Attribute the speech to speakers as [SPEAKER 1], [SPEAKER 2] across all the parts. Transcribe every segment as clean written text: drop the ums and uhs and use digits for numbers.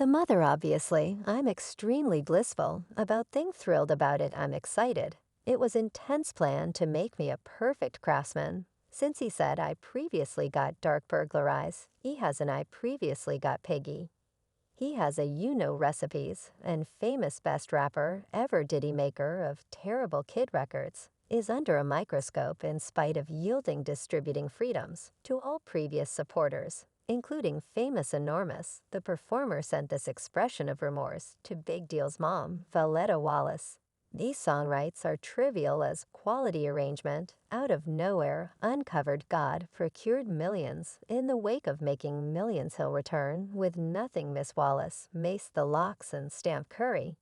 [SPEAKER 1] The mother, obviously, I'm extremely blissful. About thing thrilled about it, I'm excited. It was intense plan to make me a perfect craftsman. Since he said I previously got dark burglarize, he has an I previously got piggy. He has a recipes, and famous best rapper ever Diddy maker of terrible kid records, is under a microscope in spite of yielding distributing freedoms to all previous supporters, including famous enormous. The performer sent this expression of remorse to Big Deal's mom, Valletta Wallace. These songwrites are trivial as quality arrangement, out of nowhere, uncovered God procured millions. In the wake of making millions he'll return with nothing Miss Wallace, mace the locks and stamp curry.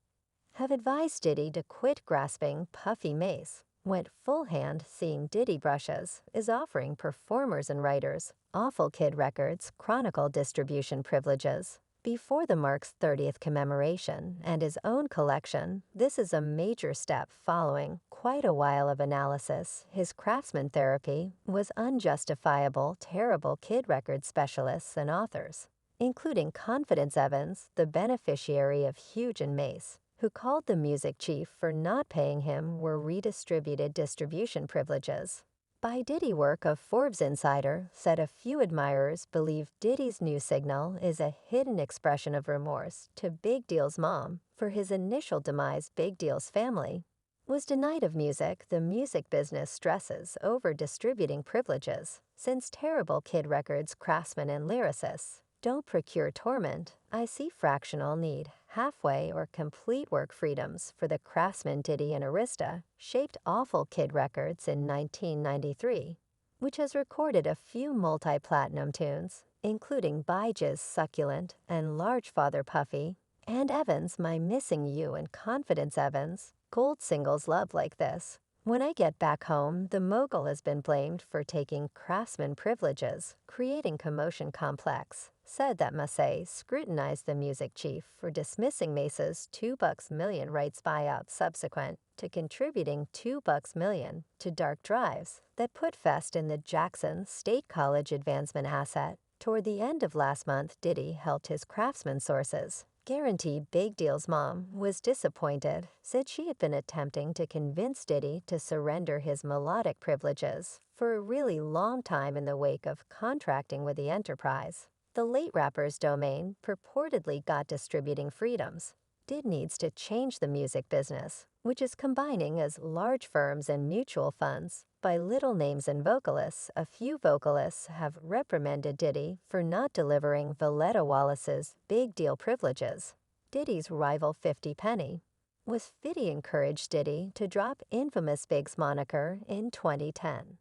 [SPEAKER 1] Have advised Diddy to quit grasping puffy mace. Went full hand seeing Diddy brushes, is offering performers and writers Awful Kid Records Chronicle distribution privileges. Before the Mark's 30th commemoration and his own collection, this is a major step following quite a while of analysis. His craftsman therapy was unjustifiable, terrible kid record specialists and authors, including Confidence Evans, the beneficiary of Huge and Mace, who called the music chief for not paying him were redistributed distribution privileges. By Diddy work of Forbes Insider said a few admirers believe Diddy's new signal is a hidden expression of remorse to Big Deal's mom for his initial demise. Big Deal's family was denied of music. The music business stresses over distributing privileges, since terrible kid records craftsmen and lyricists don't procure torment. I see fractional need, halfway or complete work freedoms for the craftsman. Diddy and Arista shaped Awful Kid Records in 1993, which has recorded a few multi-platinum tunes, including Bige's Succulent and Large Father Puffy, and Evans' My Missing You and Confidence Evans' gold singles Love Like This. When I get back home, the mogul has been blamed for taking craftsman privileges, creating commotion complex. Said that Massey scrutinized the music chief for dismissing Mace's $2 million rights buyout subsequent to contributing $2 million to dark drives that put Fest in the Jackson State College advancement asset. Toward the end of last month, Diddy helped his craftsman sources guarantee Big Deal's mom was disappointed, said she had been attempting to convince Diddy to surrender his melodic privileges for a really long time in the wake of contracting with the enterprise. The late rapper's domain purportedly got distributing freedoms. Did needs to change the music business, which is combining as large firms and mutual funds by little names and vocalists. A few vocalists have reprimanded Diddy for not delivering Valletta Wallace's Big Deal privileges. Diddy's rival 50 Penny was Fitty encouraged Diddy to drop infamous Big's moniker in 2010.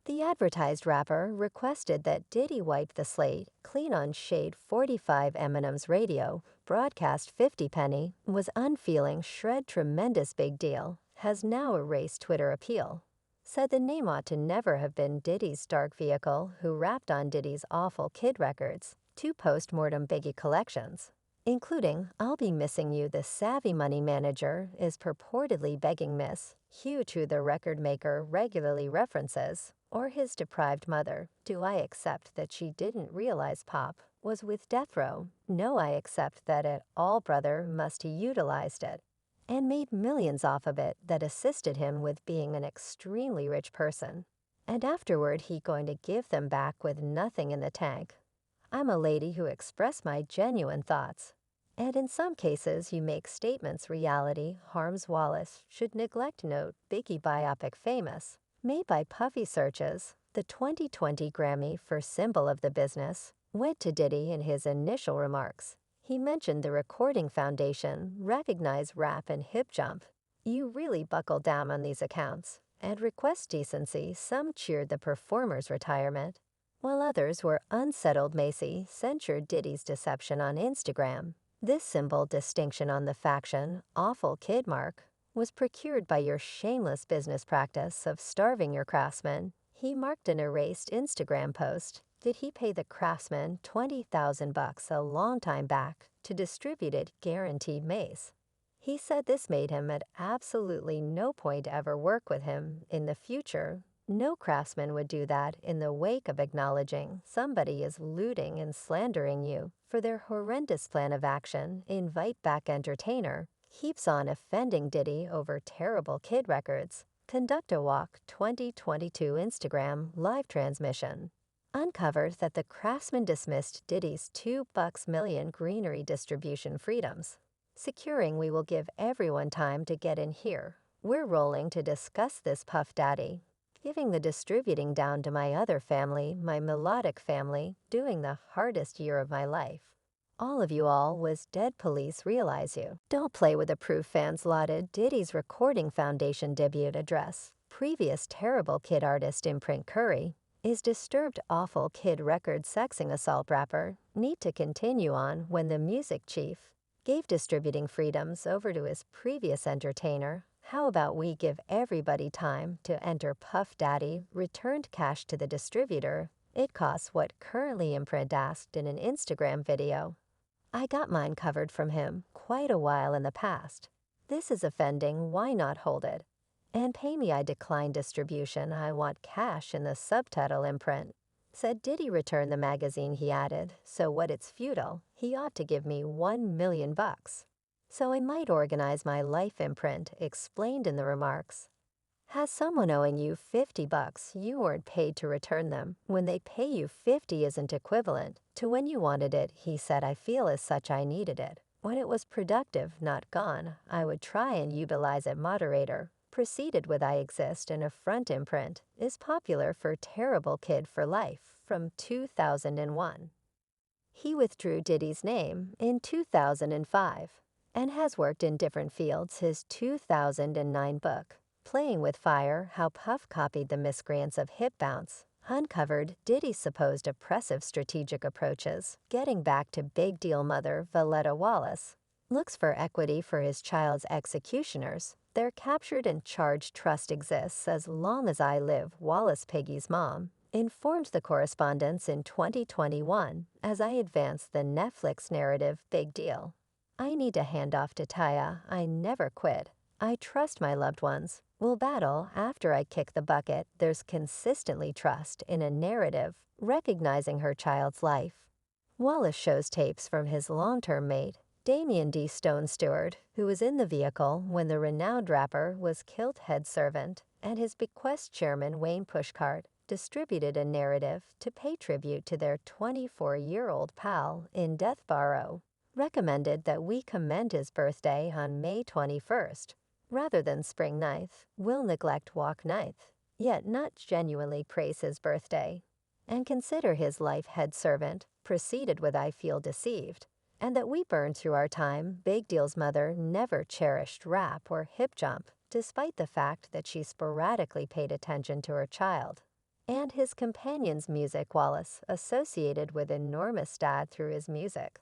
[SPEAKER 1] The advertised rapper requested that Diddy wipe the slate clean on Shade 45. Eminem's radio broadcast 50 Penny was unfeeling shred tremendous Big Deal has now erased Twitter appeal. Said the name ought to never have been Diddy's dark vehicle who rapped on Diddy's Awful Kid Records, 2 post-mortem Biggie collections, including I'll Be Missing You. The savvy money manager is purportedly begging Miss Hugh, to the record maker regularly references, or his deprived mother. Do I accept that she didn't realize Pop was with Death Row? No, I accept that it all brother must he utilized it and made millions off of it that assisted him with being an extremely rich person. And afterward he going to give them back with nothing in the tank. I'm a lady who express my genuine thoughts. And in some cases you make statements reality harms. Wallace should neglect note Biggie biopic famous, made by Puffy searches. The 2020 Grammy for Symbol of the Business went to Diddy. In his initial remarks, he mentioned the Recording Foundation recognize rap and hip jump. You really buckle down on these accounts and request decency. Some cheered the performer's retirement, while others were unsettled. Macy censured Diddy's deception on Instagram. This symbol distinction on the faction Awful Kid mark was procured by your shameless business practice of starving your craftsmen. He marked an erased Instagram post. Did he pay the craftsman $20,000 a long time back to distributed guaranteed mace? He said this made him at absolutely no point ever work with him in the future. No craftsman would do that in the wake of acknowledging somebody is looting and slandering you for their horrendous plan of action. Invite back entertainer keeps on offending Diddy over terrible kid records. Conduct a Walk 2022 Instagram live transmission. Uncovered that the craftsman dismissed Diddy's $2 million greenery distribution freedoms. Securing we will give everyone time to get in here. We're rolling to discuss this, Puff Daddy. Giving the distributing down to my other family, my melodic family, doing the hardest year of my life. All of you all was dead police realize you. Don't play with the proof, fans lauded Diddy's Recording Foundation debut address. Previous terrible kid artist Imprint Curry is disturbed awful kid record sexing assault rapper need to continue on when the music chief gave distributing freedoms over to his previous entertainer. How about we give everybody time to enter Puff Daddy returned cash to the distributor? It costs what currently Imprint asked in an Instagram video. I got mine covered from him quite a while in the past. This is offending, why not hold it? And pay me, I decline distribution, I want cash in the subtitle. Imprint said Diddy returned the magazine, he added, so what, it's futile, he ought to give me $1 million. So I might organize my life. Imprint explained in the remarks. Has someone owing you $50, you weren't paid to return them. When they pay you 50 isn't equivalent to when you wanted it, he said. I feel as such I needed it. When it was productive, not gone, I would try and utilize it. Moderator proceeded with I exist and affront. Imprint is popular for terrible kid for life from 2001. He withdrew Diddy's name in 2005 and has worked in different fields. His 2009 book, Playing with Fire, How Puff Copied the Miscreants of Hip Bounce, uncovered Diddy's supposed oppressive strategic approaches. Getting back to Big Deal mother Valletta Wallace looks for equity for his child's executioners. Their captured and charged trust exists as long as I live, Wallace, Piggy's mom, informed the correspondents in 2021 as I advanced the Netflix narrative Big Deal. I need to hand off to Taya. I never quit. I trust my loved ones will battle after I kick the bucket. There's consistently trust in a narrative, recognizing her child's life. Wallace shows tapes from his long-term mate, Damian D. Stone Stewart, who was in the vehicle when the renowned rapper was killed. Head servant and his bequest chairman Wayne Pushcart distributed a narrative to pay tribute to their 24-year-old pal in Deathborough. Recommended that we commend his birthday on May 21st, rather than spring 9th. Will neglect Walk 9th, yet not genuinely praise his birthday. And consider his life. Head servant proceeded with I feel deceived, and that we burned through our time. Big Deal's mother never cherished rap or hip jump, despite the fact that she sporadically paid attention to her child. And his companion's music. Wallace associated with enormous stat through his music.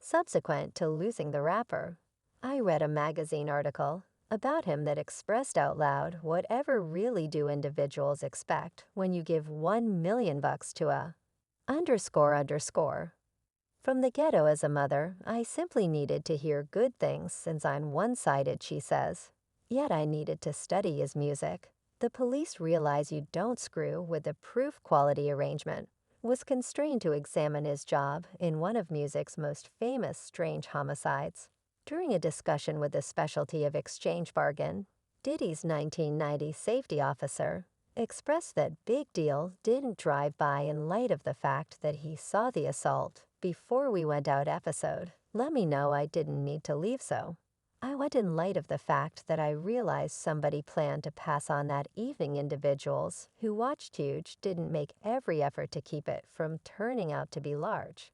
[SPEAKER 1] Subsequent to losing the rapper, I read a magazine article about him that expressed out loud whatever really do individuals expect when you give $1 million to a __. From the ghetto as a mother, I simply needed to hear good things since I'm one-sided, she says. Yet I needed to study his music. The police realize you don't screw with the proof quality arrangement. Was constrained to examine his job in one of music's most famous strange homicides. During a discussion with the specialty of exchange bargain, Diddy's 1990 safety officer expressed that Big Deal didn't drive by in light of the fact that he saw the assault before we went out. Episode, let me know I didn't need to leave, so I went in light of the fact that I realized somebody planned to pass on that evening. Individuals who watched huge didn't make every effort to keep it from turning out to be large.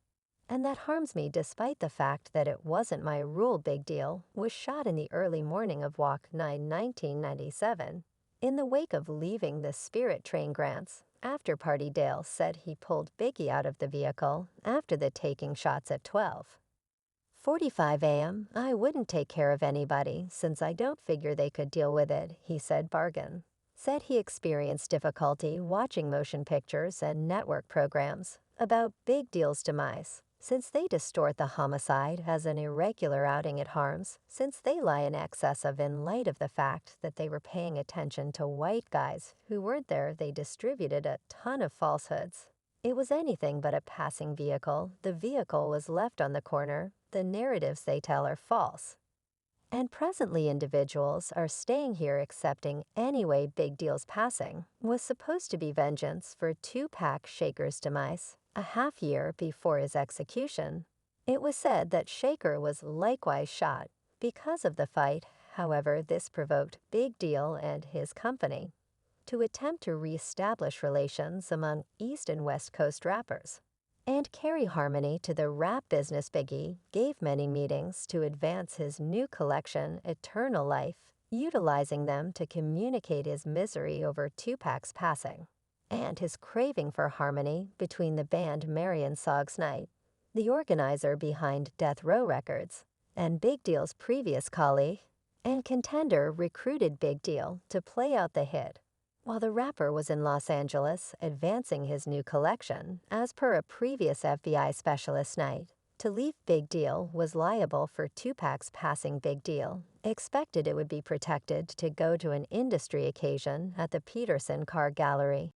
[SPEAKER 1] And that harms me despite the fact that it wasn't my rule. Big Deal was shot in the early morning of Walk 9, 1997. In the wake of leaving the Spirit Train Grants after party, Dale said he pulled Biggie out of the vehicle after the taking shots at 12:45 a.m. I wouldn't take care of anybody since I don't figure they could deal with it, he said. Bargain said he experienced difficulty watching motion pictures and network programs about Big Deal's demise since they distort the homicide as an irregular outing it harms, since they lie in excess of in light of the fact that they were paying attention to white guys who weren't there, they distributed a ton of falsehoods. It was anything but a passing vehicle. The vehicle was left on the corner. The narratives they tell are false. And presently individuals are staying here accepting anyway Big Deal's passing was supposed to be vengeance for Tupac Shaker's demise a half year before his execution. It was said that Shaker was likewise shot because of the fight. However, this provoked Big Deal and his company to attempt to reestablish relations among East and West Coast rappers and carry harmony to the rap business. Biggie gave many meetings to advance his new collection, Eternal Life, utilizing them to communicate his misery over Tupac's passing and his craving for harmony between the band Marion Soggs Knight, the organizer behind Death Row Records, and Big Deal's previous colleague and contender. Recruited Big Deal to play out the hit while the rapper was in Los Angeles advancing his new collection. As per a previous FBI specialist Knight, to leave Big Deal was liable for Tupac's passing. Big Deal expected it would be protected to go to an industry occasion at the Peterson Car Gallery.